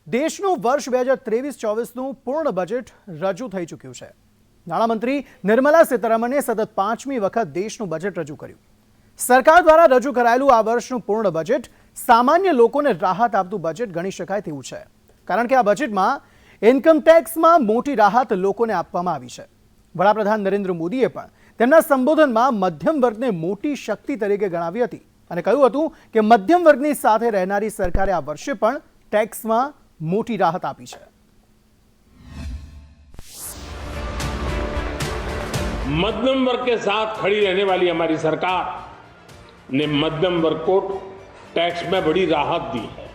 દેશનું વર્ષ 2023-24નું પૂર્ણ બજેટ રજૂ થઈ ચૂક્યું છે। નાણામંત્રી નિર્મલા સીતારમણે સતત 5મી વખત દેશનું બજેટ રજૂ કર્યું। સરકાર દ્વારા રજૂ કરાયેલું આ વર્ષનું પૂર્ણ બજેટ સામાન્ય લોકોને રાહત આપતું બજેટ ગણી શકાય તેવું છે, કારણ કે આ બજેટમાં ઇન્કમ ટેક્સમાં મોટી રાહત લોકોને આપવામાં આવી છે। વડાપ્રધાન નરેન્દ્ર મોદીએ પણ તેમના સંબોધનમાં મધ્યમ વર્ગને મોટી શક્તિ તરીકે ગણાવી હતી અને કહ્યું હતું કે મધ્યમ વર્ગની સાથે રહેનારી સરકારે આ વર્ષે પણ ટેક્સમાં મોટી રાહત આપી છે। मध्यम वर्ग के साथ खड़ी रहने वाली हमारी सरकार ने मध्यम वर्ग को टैक्स में बड़ी राहत दी है।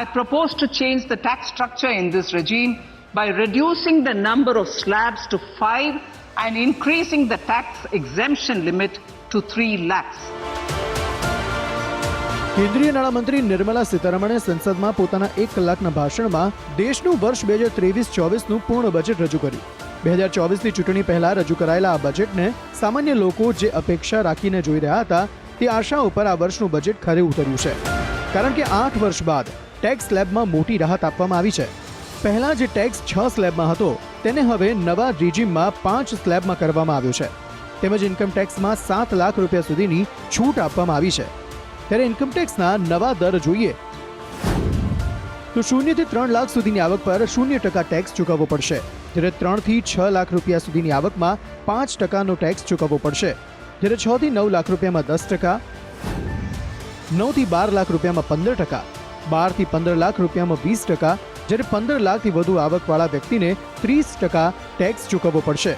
I propose to change the tax structure in this regime by reducing the number of slabs to 5 and increasing the tax exemption limit to 3 lakhs. કેન્દ્રીય નાણામંત્રી નિર્મલા સીતારમણે સંસદમાં પોતાના 1 કલાકના ભાષણમાં દેશનું વર્ષ 2023-24નું પૂર્ણ બજેટ રજૂ કર્યું। 2024ની ચૂંટણી પહેલા રજૂ કરાયેલા આ બજેટને સામાન્ય લોકો જે અપેક્ષા રાખીને જોઈ રહ્યા હતા તે આશા ઉપર આ વર્ષનું બજેટ ખરે ઉતર્યું છે, કારણ કે 8 વર્ષ બાદ ટેક્સ સ્લેબમાં મોટી રાહત આપવામાં આવી છે। પહેલા જે ટેક્સ 6 સ્લેબમાં હતો તેને હવે નવા રિજીમમાં 5 સ્લેબમાં કરવામાં આવ્યો છે, તેમજ ઇન્કમ ટેક્સમાં 7 લાખ રૂપિયા સુધીની છૂટ આપવામાં આવી છે। ત્યારે ઇન્કમ ટેક્સના નવા દર જોઈએ તો 0 થી 3 લાખ સુધીની આવક પર 0% ટેક્સ ચૂકવવો પડશે, જ્યારે 3 થી 6 લાખ રૂપિયા સુધીની આવકમાં 5%નો ટેક્સ ચૂકવવો પડશે, જ્યારે 6 થી 9 લાખ રૂપિયામાં 10%, 9 થી 12 લાખ રૂપિયામાં 15%, 12 થી 15 લાખ રૂપિયામાં 20%, જ્યારે 15 લાખથી વધુ આવકવાળા વ્યક્તિને 30% ટેક્સ ચૂકવવો પડશે।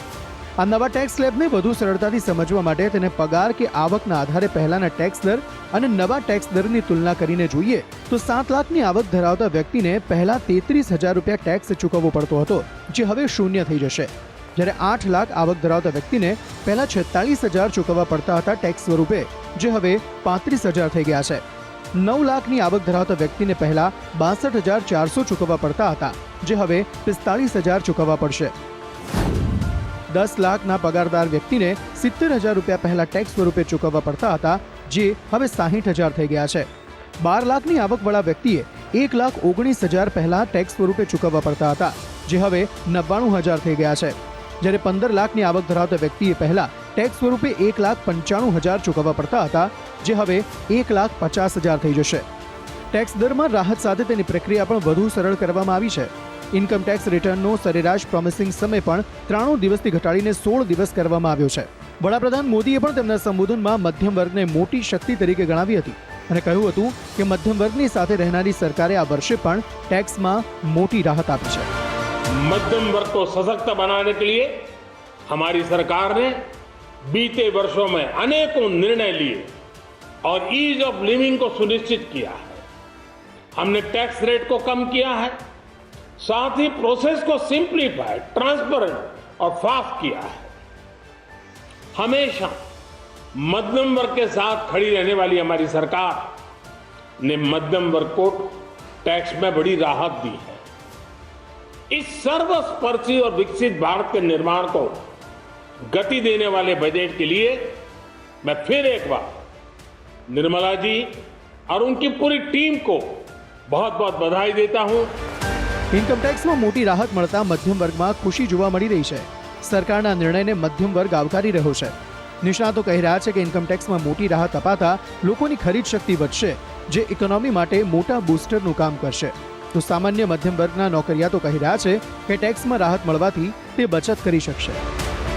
આ નવા ટેક્સ સ્લેબને વધુ સરળતાથી સમજવા માટે તેને પગાર કે આવકના આધારે પહેલાના ટેક્સ દર અને નવા ટેક્સ દરની તુલના કરીને જોઈએ તો 7 લાખની આવક ધરાવતા વ્યક્તિને પહેલા 33,000 રૂપિયા ટેક્સ ચૂકવવો પડતો હતો, જે હવે શૂન્ય થઈ જશે, જ્યારે 8 લાખ આવક ધરાવતા વ્યક્તિને પહેલા 46,000 ચૂકવવા પડતા હતા ટેક્સ સ્વરૂપે, જે હવે 35,000 થઈ ગયા છે। 9 લાખની આવક ધરાવતા વ્યક્તિને પહેલા 62,400 ચૂકવવા પડતા હતા, જે હવે 45,000 ચૂકવવા પડશે। 10 લાખના પગારદાર વ્યક્તિને 70,000 રૂપિયા પહેલા ટેક્સ સ્વરૂપે ચૂકવવા પડતા હતા, જે હવે 60,000 થઈ ગયા છે। 12 લાખની આવકવાળા વ્યક્તિએ 1,19,000 પહેલા ટેક્સ સ્વરૂપે ચૂકવવા પડતા હતા, જે હવે 99,000 થઈ ગયા છે, જ્યારે 15 લાખની આવક ધરાવતા વ્યક્તિએ પહેલા ટેક્સ સ્વરૂપે 1,95,000 ચૂકવવા પડતા હતા, જે હવે 1,50,000 થઈ જશે। ટેક્સ દરમાં રાહત સાથે તેની પ્રક્રિયા પણ વધુ સરળ કરવામાં આવી છે। ઇન્કમ ટેક્સ રિટર્નનો સરેરાશ પ્રોમિસિંગ સમય પણ 93 દિવસથી ઘટાડીને 16 દિવસ કરવામાં આવ્યો છે। વડાપ્રધાન મોદીએ પણ તેમના સંબોધનમાં મધ્યમ વર્ગને મોટી શક્તિ તરીકે ગણાવી હતી અને કહ્યું હતું કે મધ્યમ વર્ગની સાથે રહેનારી સરકારે આ વર્ષે પણ ટેક્સમાં મોટી રાહત આપી છે। मध्यम वर्ग को सशक्त बनाने के लिए हमारी सरकार ने बीते वर्षों में अनेकों निर्णय लिए और ईज ऑफ लिविंग को सुनिश्चित किया है। हमने टैक्स रेट को कम किया है, साथ ही प्रोसेस को सिंप्लीफाइड, ट्रांसपेरेंट और फास्ट किया है। हमेशा मध्यम वर्ग के साथ खड़ी रहने वाली हमारी सरकार ने मध्यम वर्ग को टैक्स में बड़ी राहत दी है। इस सर्वस्पर्शी और विकसित भारत के निर्माण को गति देने वाले बजट के लिए मैं फिर एक बार निर्मला जी और उनकी पूरी टीम को बहुत बहुत बधाई देता हूं। ઇન્કમ ટેક્સમાં મોટી રાહત મળતા મધ્યમ વર્ગમાં ખુશી જોવા મળી રહી છે। સરકારના નિર્ણયને મધ્યમ વર્ગ આવકારી રહ્યો છે। નિષ્ણાતો કહી રહ્યા છે કે ઇન્કમ ટેક્સમાં મોટી રાહત અપાતા લોકોની ખરીદ શક્તિ વધશે, જે ઇકોનોમી માટે મોટા બૂસ્ટરનું કામ કરશે। તો સામાન્ય મધ્યમ વર્ગના નોકરિયાતો કહી રહ્યા છે કે ટેક્સમાં રાહત મળવાથી તે બચત કરી શકશે।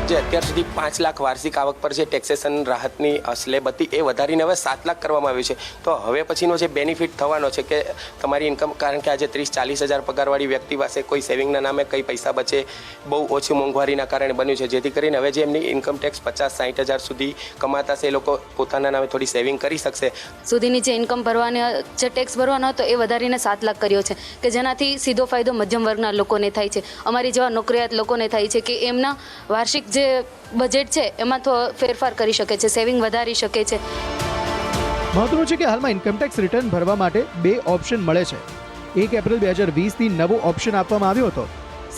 જે અત્યાર સુધી 5 લાખ વાર્ષિક આવક પર જે ટેક્સેશન રાહતની સ્લેબ હતી એ વધારીને હવે 7 લાખ કરવામાં આવ્યું છે। તો હવે પછીનો જે બેનિફિટ થવાનો છે કે તમારી ઇન્કમ, કારણ કે આજે 30-40 હજાર પગારવાળી વ્યક્તિ પાસે કોઈ સેવિંગના નામે કંઈ પૈસા બચે, બહુ ઓછી મોંઘવારીના કારણે બન્યું છે, જેથી કરીને હવે જે એમની ઇન્કમ ટેક્સ 50-60 હજાર સુધી કમાતા છે એ લોકો પોતાના નામે થોડી સેવિંગ કરી શકશે। સુધીની જે ઇન્કમ ભરવાની જે ટેક્સ ભરવાનો હતો એ વધારીને 7 લાખ કર્યો છે, કે જેનાથી સીધો ફાયદો મધ્યમ વર્ગના લોકોને થાય છે। અમારી જેવા નોકરિયાત લોકોને થાય છે કે એમના વાર્ષિક જે બજેટ છે એમાં તો ફેરફાર કરી શકે છે, સેવિંગ વધારી શકે છે। મહત્વનું છે કે હાલમાં ઇન્કમ ટેક્સ રિટર્ન ભરવા માટે 2 ઓપ્શન મળે છે। 1 એપ્રિલ 2020થી નવો ઓપ્શન આપવામાં આવ્યો હતો।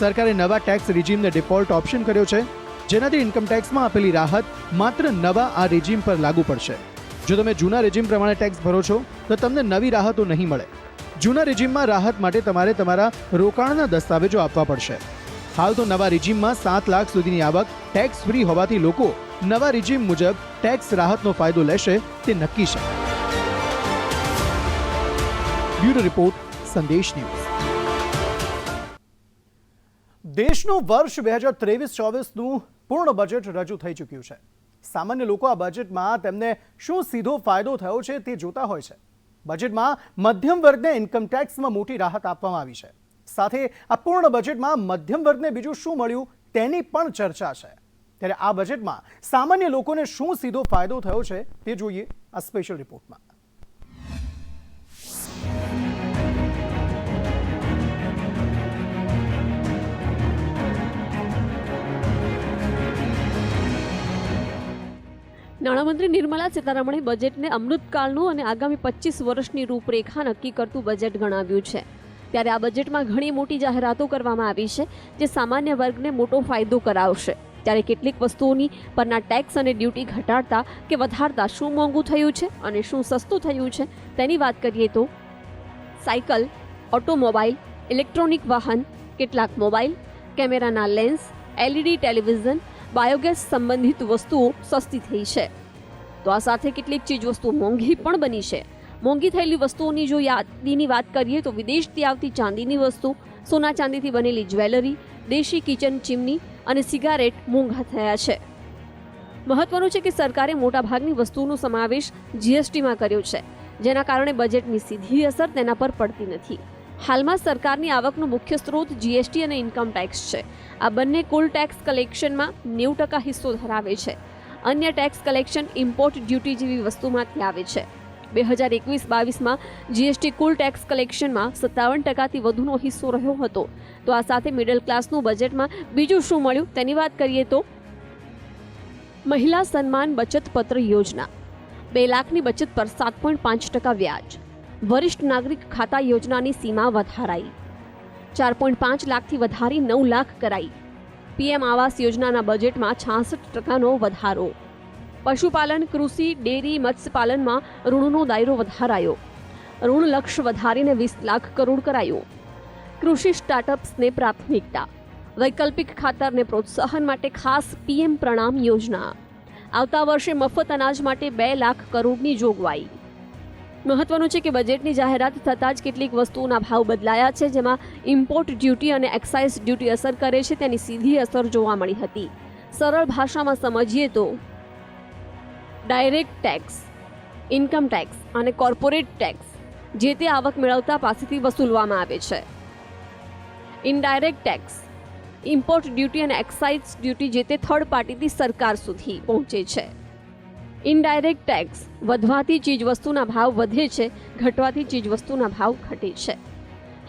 સરકારે નવા ટેક્સ રિજીમને ડિફોલ્ટ ઓપ્શન કર્યો છે, જેનાથી ઇન્કમ ટેક્સમાં આપેલી રાહત માત્ર નવા આ રિજીમ પર લાગુ પડશે। જો તમે જૂના રેજીમ પ્રમાણે ટેક્સ ભરો છો તો તમને નવી રાહતો નહીં મળે। જૂના રેજીમમાં રાહત માટે તમારે તમારા રોકાણના દસ્તાવેજો આપવા પડશે. હાલ તો નવા રેજીમમાં 7 લાખ સુધીની આવક ટેક્સ ફ્રી હોવાથી લોકો નવા રેજીમ મુજબ ટેક્સ રાહતનો ફાયદો લેશે તે નક્કી છે. બ્યુરો રિપોર્ટ, સંદેશ ન્યૂઝ. દેશનું વર્ષ 2023-24નું પૂર્ણ બજેટ રજૂ થઈ ચૂક્યું છે. સામાન્ય લોકો આ બજેટમાં તેમને શું સીધો ફાયદો થયો છે તે જોતા હોય છે. બજેટમાં મધ્યમ વર્ગને ઇન્કમ ટેક્સમાં મોટી રાહત આપવામાં આવી છે. સાથે આ પૂર્ણ બજેટમાં મધ્યમ વર્ગને બીજું શું મળ્યું તેની પણ ચર્ચા છે. ત્યારે આ બજેટમાં સામાન્ય લોકોને શું સીધો ફાયદો થયો છે તે જોઈએ આ સ્પેશિયલ રિપોર્ટમાં. નાણામંત્રી નિર્મલા સીતારમણે બજેટને અમૃતકાળનું અને આગામી 25 વર્ષની રૂપરેખા નક્કી કરતું બજેટ ગણાવ્યું છે. ત્યારે આ બજેટમાં ઘણી મોટી જાહેરાતો કરવામાં આવી છે જે સામાન્ય વર્ગને મોટો ફાયદો કરાવશે. ત્યારે કેટલીક વસ્તુઓની પરના ટેક્સ અને ડ્યુટી ઘટાડતા કે વધારતા શું મોંઘું થયું છે અને શું સસ્તું થયું છે તેની વાત કરીએ તો સાયકલ, ઓટોમોબાઈલ, ઇલેક્ટ્રોનિક વાહન, કેટલાક મોબાઈલ, કેમેરાના લેન્સ, LED ટેલિવિઝન, બાયોગેસ સંબંધિત વસ્તુઓ સસ્તી થઈ છે. તો આ સાથે કેટલીક ચીજ વસ્તુઓ મોંઘી પણ બની છે. મોંઘી થયેલી વસ્તુઓની જો યાદીની વાત કરીએ તો વિદેશથી આવતી ચાંદીની વસ્તુ, સોના ચાંદીથી બનેલી જ્વેલરી, દેશી કિચન ચીમની અને સિગારેટ મોંઘા થયા છે. મહત્વનું છે કે સરકારે મોટાભાગની વસ્તુઓનો સમાવેશ GSTમાં કર્યો છે, જેના કારણે બજેટની સીધી અસર તેના પર પડતી નથી. હાલમાં સરકારની આવકનો મુખ્ય સ્ત્રોત GST અને ઇન્કમ ટેક્સ છે. આ બંને કુલ ટેક્સ કલેક્શનમાં 90% હિસ્સો ધરાવે છે. અન્ય ટેક્સ કલેક્શન ઇમ્પોર્ટ ડ્યુટી જેવી વસ્તુમાંથી આવે છે. 2021-22માં GST કુલ ટેક્સ કલેક્શનમાં 57%થી વધુનો હિસ્સો રહ્યો હતો. તો આ સાથે મિડલ ક્લાસનું બજેટમાં બીજું શું મળ્યું તેની વાત કરીએ તો મહિલા સન્માન બચત પત્ર યોજના, 2 લાખની બચત પર 7.5% વ્યાજ. વરિષ્ઠ નાગરિક ખાતા યોજનાની સીમા વધારાઈ, 4.5 લાખથી વધારી 9 લાખ કરાઈ. PM આવાસ યોજનાના બજેટમાં 66%નો વધારો. પશુપાલન, કૃષિ, ડેરી, મત્સ્યપાલનમાં ઋણનો દાયરો વધારાયો. ઋણ લક્ષ્ય વધારીને 20 લાખ કરોડ કરાયો. કૃષિ સ્ટાર્ટઅપ્સને પ્રાથમિકતા. વૈકલ્પિક ખાતરને પ્રોત્સાહન માટે ખાસ PM પ્રણામ યોજના. આવતા વર્ષે મફત અનાજ માટે 2 લાખ કરોડની જોગવાઈ. મહત્વનું છે કે બજેટની જાહેરાત થતાં જ કેટલીક વસ્તુઓના ભાવ બદલાયા છે, જેમાં ઇમ્પોર્ટ ડ્યુટી અને એક્સાઇઝ ડ્યુટી અસર કરે છે તેની સીધી અસર જોવા મળી હતી. સરળ ભાષામાં સમજીએ તો ડાયરેક્ટ ટેક્સ, ઇન્કમ ટેક્સ અને કોર્પોરેટ ટેક્સ જે તે આવક મેળવતા પાસેથી વસૂલવામાં આવે છે. ઇનડાયરેક્ટ ટેક્સ, ઇમ્પોર્ટ ડ્યુટી અને એક્સાઇઝ ડ્યુટી જે તે થર્ડ પાર્ટીથી સરકાર સુધી પહોંચે છે. ઇનડાયરેક્ટ ટેક્સ વધવાથી ચીજવસ્તુના ભાવ વધે છે, ઘટવાથી ચીજવસ્તુના ભાવ ઘટે છે.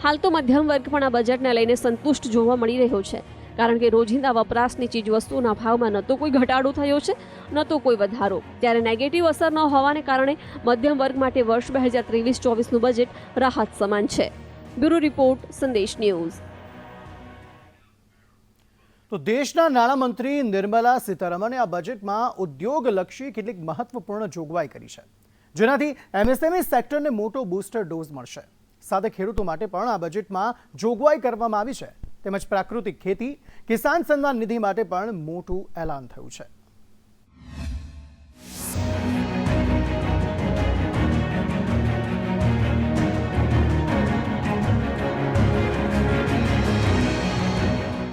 હાલ તો મધ્યમ વર્ગ પણ આ બજેટને લઈને સંતુષ્ટ જોવા મળી રહ્યો છે, કારણ કે રોજિંદા વપરાશની ચીજવસ્તુના ભાવમાં ન તો કોઈ ઘટાડો થયો છે ન તો કોઈ વધારો. ત્યારે નેગેટિવ અસર ન હોવાને કારણે મધ્યમ વર્ગ માટે વર્ષ 2023-24નું બજેટ રાહત સમાન છે. બ્યુરો રિપોર્ટ, સંદેશ ન્યૂઝ. તો દેશના નાણામંત્રી નિર્મલા સીતારમણે આ બજેટમાં ઉદ્યોગલક્ષી કેટલીક મહત્વપૂર્ણ જોગવાઈ કરી છે, જેનાથી MSME સેક્ટરને મોટો બૂસ્ટર ડોઝ મળશે. સાથે ખેડૂતો માટે પણ આ બજેટમાં જોગવાઈ કરવામાં આવી છે. તેમજ પ્રાકૃતિક ખેતી, કિસાન સન્માન નિધિ માટે પણ મોટું એલાન થયું છે.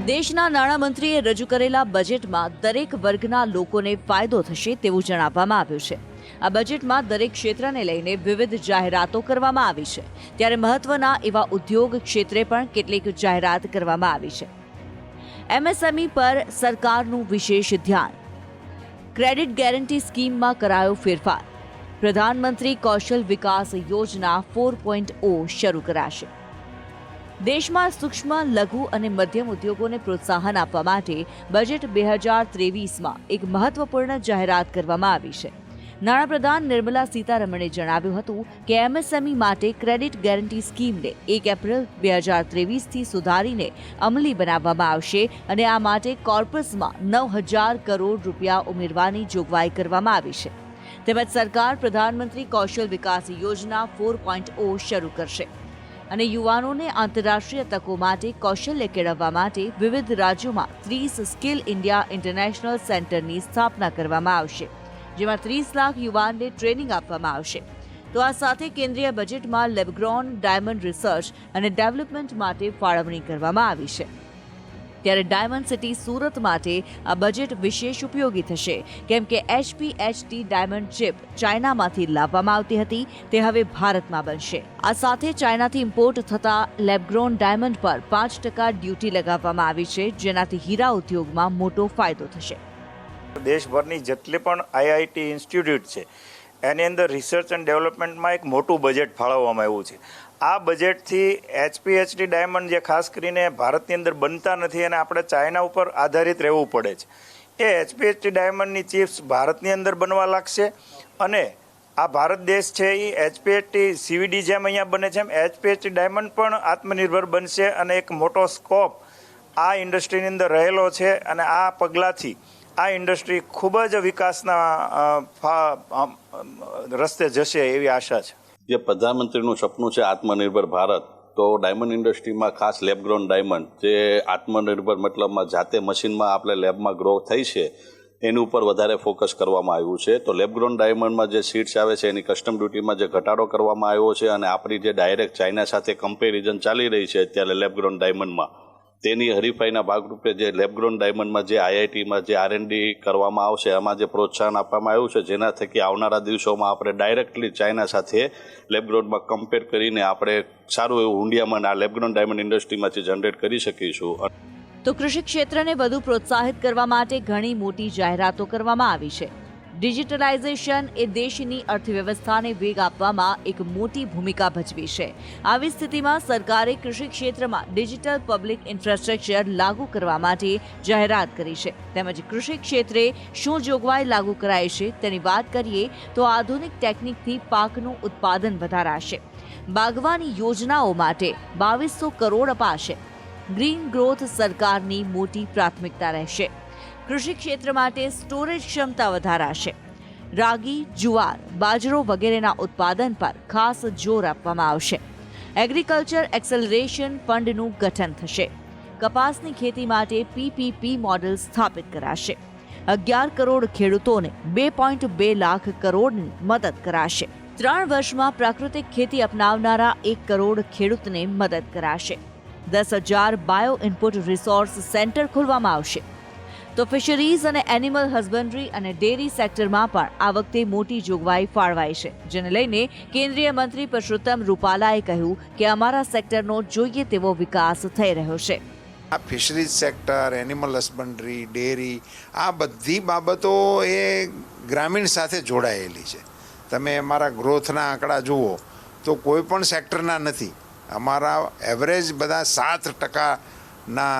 દેશના નાણામંત્રીએ રજૂ કરેલા બજેટમાં દરેક વર્ગના લોકોને ફાયદો થશે તેવું જણાવવામાં આવ્યું છે. આ બજેટમાં દરેક ક્ષેત્રને લઈને વિવિધ જાહેરાતો કરવામાં આવી છે. ત્યારે મહત્વના એવા ઉદ્યોગ ક્ષેત્રે પણ કેટલીક જાહેરાત કરવામાં આવી છે. MSME પર સરકારનું વિશેષ ધ્યાન. ક્રેડિટ ગેરંટી સ્કીમમાં કરાયો ફેરફાર. પ્રધાનમંત્રી કૌશલ વિકાસ યોજના 4.0 શરૂ કરાશે. દેશમાં સૂક્ષ્મ, લઘુ અને મધ્યમ ઉદ્યોગોને પ્રોત્સાહન આપવા માટે બજેટ 2023માં એક મહત્વપૂર્ણ જાહેરાત કરવામાં આવી છે. નાણાપ્રધાન નિર્મલા સીતારમણે જણાવ્યું હતું કે MSME માટે ક્રેડિટ ગેરંટી સ્કીમને 1 એપ્રિલ 2023થી સુધારીને અમલી બનાવવામાં આવશે અને આ માટે કોર્પસમાં 9,000 કરોડ રૂપિયા ઉમેરવાની જોગવાઈ કરવામાં આવી છે. તેમજ સરકાર પ્રધાનમંત્રી કૌશલ વિકાસ યોજના 4.0 શરૂ કરશે. અને યુવાનોને આંતરરાષ્ટ્રીય તકો માટે કૌશલ્ય કેળવવા માટે વિવિધ રાજ્યોમાં 30 સ્કિલ ઇન્ડિયા ઇન્ટરનેશનલ સેન્ટરની સ્થાપના કરવામાં આવશે, જેમાં 30 લાખ યુવાનને ટ્રેનિંગ આપવામાં આવશે. તો આ સાથે કેન્દ્રીય બજેટમાં લેબગ્રોન ડાયમંડ રિસર્ચ અને ડેવલપમેન્ટ માટે ફાળવણી કરવામાં આવી છે. ત્યારે ડાયમંડ સિટી સુરત માટે આ બજેટ વિશેષ ઉપયોગી થશે, કેમ કે HPHT ડાયમંડ ચિપ ચાઇનામાંથી લાવવામાં આવતી હતી તે હવે ભારતમાં બનશે. આ સાથે ચાઇનાથી ઇમ્પોર્ટ થતા લેબગ્રોન ડાયમંડ પર 5% ડ્યુટી લગાવવામાં આવી છે, જેનાથી હીરા ઉદ્યોગમાં મોટો ફાયદો થશે. દેશભરની જેટલી પણ IIT ઇન્સ્ટિટ્યૂટ છે એની અંદર રિસર્ચ એન્ડ ડેવલપમેન્ટમાં એક મોટું બજેટ ફાળવવામાં આવ્યું છે. આ બજેટથી HPHT ડાયમંડ જે ખાસ કરીને ભારતની અંદર બનતા નથી અને આપણે ચાઇના ઉપર આધારિત રહેવું પડે છે, એ HPHT ડાયમંડની ચિપ્સ ભારતની અંદર બનવા લાગશે અને આ ભારત દેશ છે એ HPHT CVD જેમ અહીંયા બને છે એમ HPHT ડાયમંડ પણ આત્મનિર્ભર બનશે અને એક મોટો સ્કોપ આ ઇન્ડસ્ટ્રીની અંદર રહેલો છે અને આ પગલાંથી આ ઇન્ડસ્ટ્રી ખૂબ જ વિકાસના રસ્તે જશે એવી આશા છે. જે પ્રધાનમંત્રીનું સપનું છે આત્મનિર્ભર ભારત, તો ડાયમંડ ઇન્ડસ્ટ્રીમાં ખાસ લેબગ્રોન ડાયમંડ જે આત્મનિર્ભર મતલબમાં જાતે મશીનમાં આપણે લેબમાં ગ્રો થઈ છે એની ઉપર વધારે ફોકસ કરવામાં આવ્યું છે. તો લેબગ્રોન ડાયમંડમાં જે સીડ્સ આવે છે એની કસ્ટમ ડ્યુટીમાં જે ઘટાડો કરવામાં આવ્યો છે અને આપણી જે ડાયરેક્ટ ચાઇના સાથે કમ્પેરિઝન ચાલી રહી છે અત્યારે લેબગ્રોન ડાયમંડમાં, તેની હરીફાઈના ભાગરૂપે જે લેબગ્રોન ડાયમંડમાં જે IITમાં જે R&D કરવામાં આવશે એમાં જે પ્રોત્સાહન આપવામાં આવ્યું છે, જેના થકી આવનારા દિવસોમાં આપણે ડાયરેક્ટલી ચાઇના સાથે લેબગ્રોનમાં કમ્પેર કરીને આપણે સારું એવું ઇન્ડિયામાં આ લેબગ્રોન ડાયમંડ ઇન્ડસ્ટ્રીમાંથી જનરેટ કરી શકીશું. તો કૃષિ ક્ષેત્રને વધુ પ્રોત્સાહિત કરવા માટે ઘણી મોટી જાહેરાતો કરવામાં આવી છે. ડિજિટલાઇઝેશન એ દેશની અર્થવ્યવસ્થાને વેગ આપવામાં એક મોટી ભૂમિકા ભજવી છે. આવી સ્થિતિમાં સરકારે કૃષિ ક્ષેત્રમાં ડિજિટલ પબ્લિક ઇન્ફ્રાસ્ટ્રક્ચર લાગુ કરવા માટે જાહેરાત કરી છે. તેમજ કૃષિ ક્ષેત્રે શું જોગવાઈ લાગુ કરાઈ છે તેની વાત કરીએ તો આધુનિક ટેકનિકથી પાકનું ઉત્પાદન વધારાશે. બાગવાની યોજનાઓ માટે 2200 કરોડ અપાશે. ગ્રીન ગ્રોથ સરકારની મોટી પ્રાથમિકતા રહેશે. કૃષિ ક્ષેત્ર માટે સ્ટોરેજ ક્ષમતા વધારાશે. રાગી, જુવાર, બાજરો વગેરેના ઉત્પાદન પર ખાસ જોર આપવામાં આવશે. એગ્રીકલ્ચર એક્સેલરેશન ફંડનું ગઠન થશે. કપાસની ખેતી માટે PPP મોડેલ સ્થાપિત કરાશે. 11 કરોડ ખેડૂતોને 2.2 લાખ કરોડની મદદ કરાશે. 3 વર્ષમાં પ્રાકૃતિક ખેતી અપનાવનારા 1 કરોડ ખેડૂતને મદદ કરાશે. 10,000 બાયો ઇનપુટ રિસોર્સ સેન્ટર ખોલવામાં આવશે. તો ફિશરીઝ અને એનિમલ હસબન્ડરી અને ડેરી સેક્ટરમાં પણ આ વખતે મોટી જોગવાઈ ફાળવાઈ છે, જેને લઈને કેન્દ્રીય મંત્રી પરસોત્તમ રૂપાલાએ કહ્યું કે અમારા સેક્ટરનો જોઈએ તેવો વિકાસ થઈ રહ્યો છે. આ fisheries sector, animal husbandry, dairy, આ બધી બાબતો એ ગ્રામીણ સાથે જોડાયેલી છે. તમે અમારા ગ્રોથના આંકડા જુઓ તો કોઈ પણ સેક્ટરના નથી. અમારા એવરેજ બધા 7%ના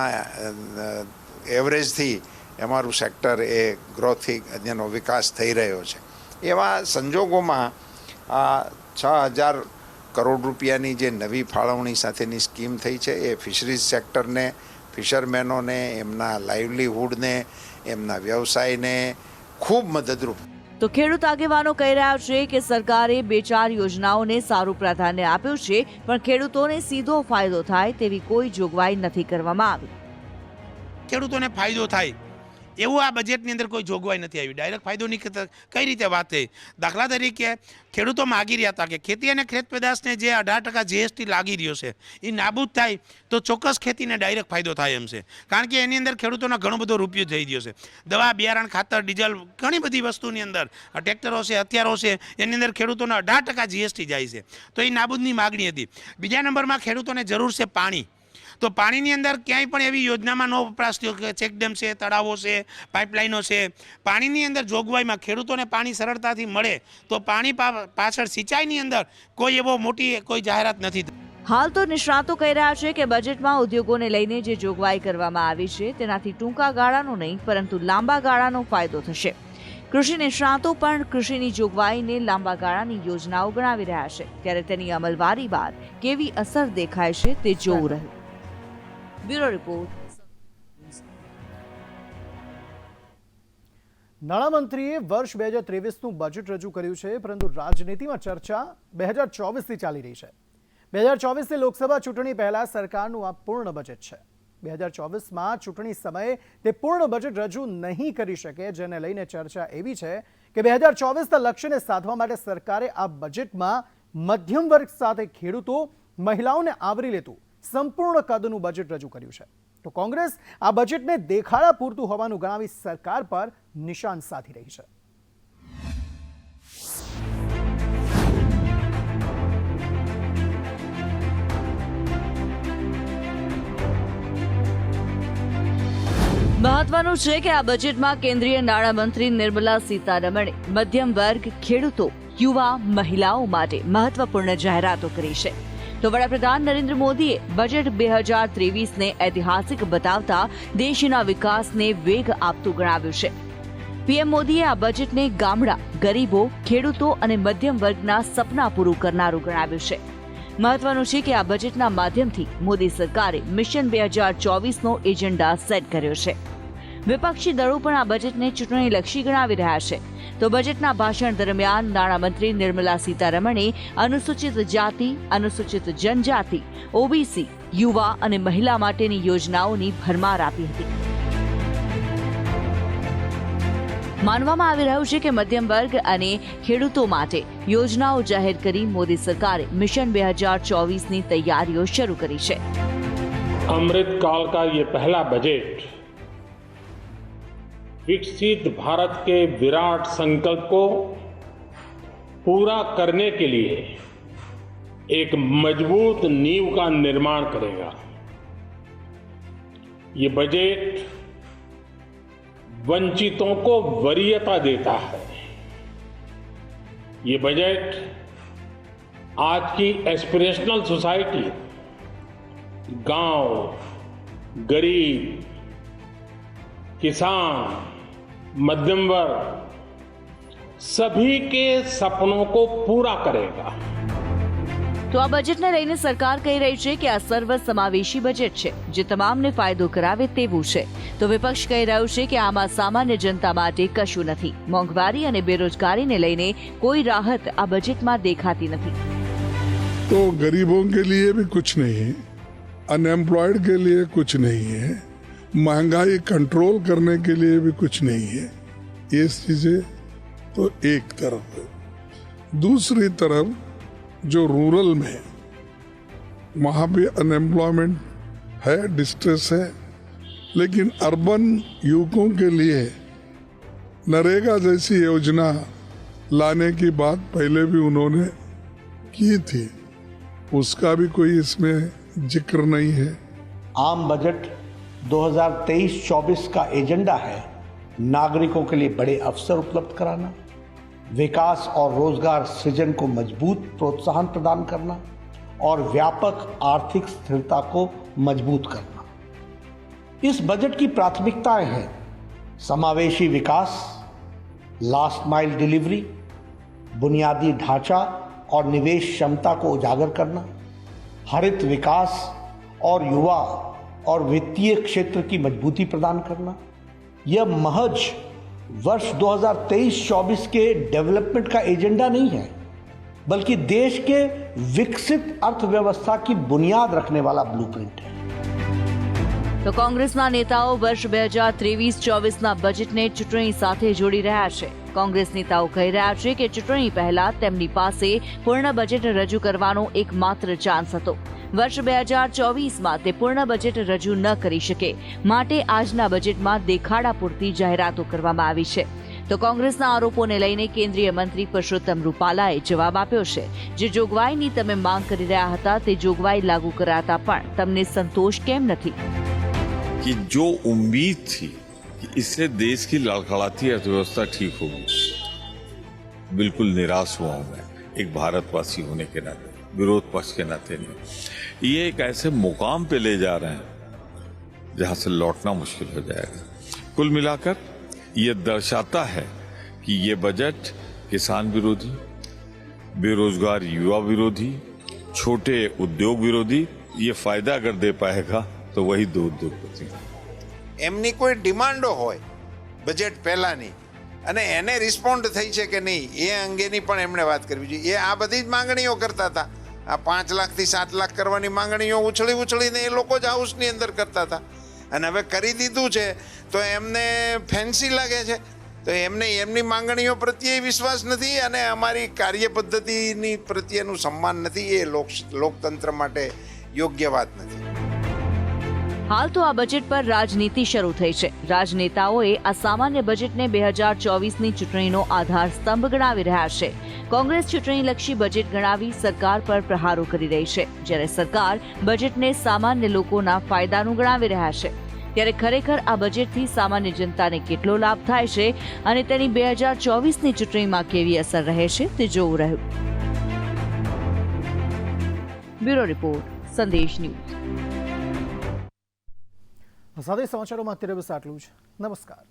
એવરેજથી અમારું સેક્ટર એ ગ્રોથથી એનો વિકાસ થઈ રહ્યો છે. એવા સંજોગોમાં આ 6,000 કરોડ રૂપિયાની જે નવી ફાળવણી સાથેની સ્કીમ થઈ છે એ ફિશરીઝ સેક્ટરને, ફિશરમેનોને, એમના લાઇવલીહુડને, એમના વ્યવસાયને ખૂબ મદદરૂપ. તો ખેડૂત આગેવાનો કહી રહ્યા છે કે સરકારે 2-4 યોજનાઓને સારું પ્રાધાન્ય આપ્યું છે, પણ ખેડૂતોને સીધો ફાયદો થાય તેવી કોઈ જોગવાઈ નથી કરવામાં આવી. ખેડૂતોને ફાયદો થાય એવું આ બજેટની અંદર કોઈ જોગવાઈ નથી આવી. ડાયરેક્ટ ફાયદોની કઈ રીતે વાત થઈ? દાખલા તરીકે ખેડૂતો માગી રહ્યા હતા કે ખેતી અને ખેત પેદાશને જે 18% GST લાગી રહ્યો છે એ નાબૂદ થાય તો ચોક્કસ ખેતીને ડાયરેક્ટ ફાયદો થાય એમ છે. કારણ કે એની અંદર ખેડૂતોનો ઘણો બધો રૂપિયો થઈ ગયો છે. દવા, બિયારણ, ખાતર, ડીઝલ, ઘણી બધી વસ્તુની અંદર, ટ્રેક્ટરો છે, હથિયારો છે, એની અંદર ખેડૂતોનો 18% GST જાય છે. તો એ નાબૂદની માગણી હતી. બીજા નંબરમાં ખેડૂતોને જરૂર છે પાણી. તો પાણીની અંદર ક્યાંય પણ એવી યોજનામાં ન વપરાશ થયો કે ચેકડેમ છે, તળાવો છે, પાઇપલાઇનો છે. પાણીની અંદર જોગવાઈમાં ખેડૂતોને પાણી સરળતાથી મળે તો પાણી પાછળ સિંચાઈની અંદર કોઈ એવો મોટી કોઈ જાહેરાત નથી. હાલ તો નિષ્ણાતો કહી રહ્યા છે કે બજેટમાં ઉદ્યોગોને લઈને જે જોગવાઈ કરવામાં આવી છે તેનાથી ટૂંકા ગાળાનો નહીં પરંતુ લાંબા ગાળાનો ફાયદો થશે. કૃષિ નિષ્ણાતો પણ કૃષિની જોગવાઈને લાંબા ગાળાની યોજનાઓ ગણાવી રહ્યા છે. ત્યારે તેની અમલવારી બાદ કેવી અસર દેખાય છે તે જોવું રહ્યું. Bureau report. નાણામંત્રીએ વર્ષ 2023નું બજેટ રજૂ કર્યું છે, પરંતુ રાજનીતિમાં ચર્ચા 2024થી ચાલી રહી છે. 2024ની લોકસભા ચૂંટણી પહેલા સરકારનું આ પૂર્ણ બજેટ છે. 2024માં ચૂંટણી સમયે તે પૂર્ણ બજેટ રજૂ નહીં કરી શકે, જેને લઈને ચર્ચા એવી છે કે 2024ના લક્ષ્યને સાધવા માટે સરકારે આ બજેટમાં મધ્યમ વર્ગ સાથે ખેડૂતો, મહિલાઓને આવરી લેતું સંપૂર્ણ કદનું બજેટ રજૂ કર્યું છે. તો કોંગ્રેસ આ બજેટને દેખાડા પૂરતું હોવાનું ગણાવી સરકાર પર નિશાન સાધી રહી છે. મહત્વનું છે કે આ બજેટમાં કેન્દ્રીય નાણામંત્રી નિર્મલા સીતારમણે મધ્યમ વર્ગ, ખેડૂતો, યુવા, મહિલાઓ માટે મહત્વપૂર્ણ જાહેરાતો કરી છે. તો વડાપ્રધાન નરેન્દ્ર મોદીએ બજેટ 2023ને ઐતિહાસિક બતાવતા દેશના વિકાસને વેગ આપતું ગણાવ્યું છે. પીએમ મોદીએ આ બજેટને ગામડા, ગરીબો, ખેડૂતો અને મધ્યમ વર્ગના સપના પૂરું કરનારું ગણાવ્યું છે. મહત્વનું છે કે આ બજેટના માધ્યમથી મોદી સરકારે મિશન 2024નો એજન્ડા સેટ કર્યો છે. વિપક્ષી દળો પણ આ બજેટને ચૂંટણીલક્ષી ગણાવી રહ્યા છે. તો બજેટના ભાષણ દરમિયાન નાણામંત્રી નિર્મલા સીતારમણે અનુસૂચિત જાતિ, અનુસૂચિત જનજાતિ, ઓબીસી, યુવા અને મહિલા માટેની યોજનાઓની ભરમાર આપી હતી. માનવામાં આવી રહ્યું છે કે મધ્યમ વર્ગ અને ખેડૂતો માટે યોજનાઓ જાહેર કરી મોદી સરકારે મિશન 2024ની તૈયારીઓ શરૂ કરી છે. अमृतकाल का ये पहला बजट विकसित भारत के विराट संकल्प को पूरा करने के लिए एक मजबूत नींव का निर्माण करेगा. ये बजट वंचितों को वरीयता देता है. ये बजट आज की एस्पिरेशनल सोसाइटी, गांव, गरीब, किसान, मध्यम वर्ग सभी के सपनों को पूरा करेगा. તો આ બજેટને લઈને સરકાર કહી રહી છે કે આ સર્વસમાવેશી બજેટ છે, જે તમામને ફાયદો કરાવે તેવું છે. તો વિપક્ષ કહી રહ્યું છે કે આમાં સામાન્ય જનતા માટે કશું નથી. મોંઘવારી અને બેરોજગારીને લઈને કોઈ રાહત આ બજેટમાં દેખાતી નથી. तो गरीबों के लिए भी कुछ नहीं है, अनएम्प्लॉयड के लिए कुछ नहीं है, महंगाई कंट्रोल करने के लिए भी कुछ नहीं है. ये चीजें तो एक तरफ है. दूसरी तरफ जो रूरल में वहाँ भी अनएम्प्लॉयमेंट है, डिस्ट्रेस है, लेकिन अर्बन युवकों के लिए नरेगा जैसी योजना लाने की बात पहले भी उन्होंने की थी, उसका भी कोई इसमें जिक्र नहीं है. आम बजट 2023-24 का एजेंडा है नागरिकों के लिए बड़े अवसर उपलब्ध कराना, विकास और रोजगार सृजन को मजबूत प्रोत्साहन प्रदान करना और व्यापक आर्थिक स्थिरता को मजबूत करना. इस बजट की प्राथमिकताएं हैं समावेशी विकास, लास्ट माइल डिलीवरी, बुनियादी ढांचा और निवेश क्षमता को उजागर करना, हरित विकास और युवा और वित्तीय क्षेत्र की मजबूती प्रदान करना. यह महज वर्ष 2023-24 के डेवलपमेंट का एजेंडा नहीं है, बल्कि देश के विकसित अर्थव्यवस्था की बुनियाद रखने वाला ब्लूप्रिंट है. તો કોંગ્રેસના નેતાઓ વર્ષ 2023-24ના બજેટને ચૂંટણી સાથે જોડી રહ્યા છે. કોંગ્રેસ નેતાઓ કહી રહ્યા છે કે ચૂંટણી પહેલા તેમની પાસે પૂર્ણ બજેટ રજૂ કરવાનો એકમાત્ર ચાન્સ હતો. વર્ષ 2024માં તે પૂર્ણ બજેટ રજૂ ન કરી શકે, માટે આજના બજેટમાં દેખાડા પૂરતી જાહેરાતો કરવામાં આવી છે. તો કોંગ્રેસના આરોપોને લઈને કેન્દ્રીય મંત્રી પરસોત્તમ રૂપાલાએ જવાબ આપ્યો છે. જે જોગવાઈની તમે માંગ કરી રહ્યા હતા તે જોગવાઈ લાગુ કરાતા પણ તમને સંતોષ કેમ નથી? कि जो उम्मीद थी कि इससे देश की लड़खड़ाती अर्थव्यवस्था ठीक होगी, बिल्कुल निराश हुआ हूं मैं. एक भारतवासी होने के नाते, विरोध पक्ष के नाते नहीं. ये एक ऐसे मुकाम पे ले जा रहे हैं जहां से लौटना मुश्किल हो जाएगा. कुल मिलाकर ये दर्शाता है कि ये बजट किसान विरोधी, बेरोजगार युवा विरोधी, छोटे उद्योग विरोधी, ये फायदा अगर दे पाएगा તો વહી દો ઉદ્યોગપતિ. એમની કોઈ ડિમાન્ડો હોય બજેટ પહેલાની અને એને રિસ્પોન્ડ થઈ છે કે નહીં એ અંગેની પણ એમણે વાત કરવી જોઈએ. એ આ બધી જ માંગણીઓ કરતા હતા આ 5 લાખથી 7 લાખ કરવાની માંગણીઓ ઉછળીને એ લોકો જ હાઉસની અંદર કરતા હતા, અને હવે કરી દીધું છે તો એમને ફેન્સી લાગે છે, તો એમને એમની માંગણીઓ પ્રત્યે વિશ્વાસ નથી અને અમારી કાર્ય પદ્ધતિની પ્રત્યેનું સન્માન નથી. એ લોકતંત્ર માટે યોગ્ય વાત નથી. હાલ તો આ બજેટ પર રાજનીતિ શરૂ થઈ છે. રાજનેતાઓએ આ સામાન્ય બજેટને 2024ની ચૂંટણીનો આધાર સ્તંભ ગણાવી રહ્યા છે. કોંગ્રેસ ચૂંટણીલક્ષી બજેટ ગણાવી સરકાર પર પ્રહારો કરી રહી છે, જ્યારે સરકાર બજેટને સામાન્ય લોકોના ફાયદાનું ગણાવી રહ્યા છે. ત્યારે ખરેખર આ બજેટથી સામાન્ય જનતાને કેટલો લાભ થાય છે અને તેની 2024ની ચૂંટણીમાં કેવી અસર રહે છે તે જોવું રહ્યું. બ્યુરો રિપોર્ટ, સંદેશ ન્યૂઝ. સાથે સમાચારોમાં અત્યારે બસ આટલું જ. નમસ્કાર.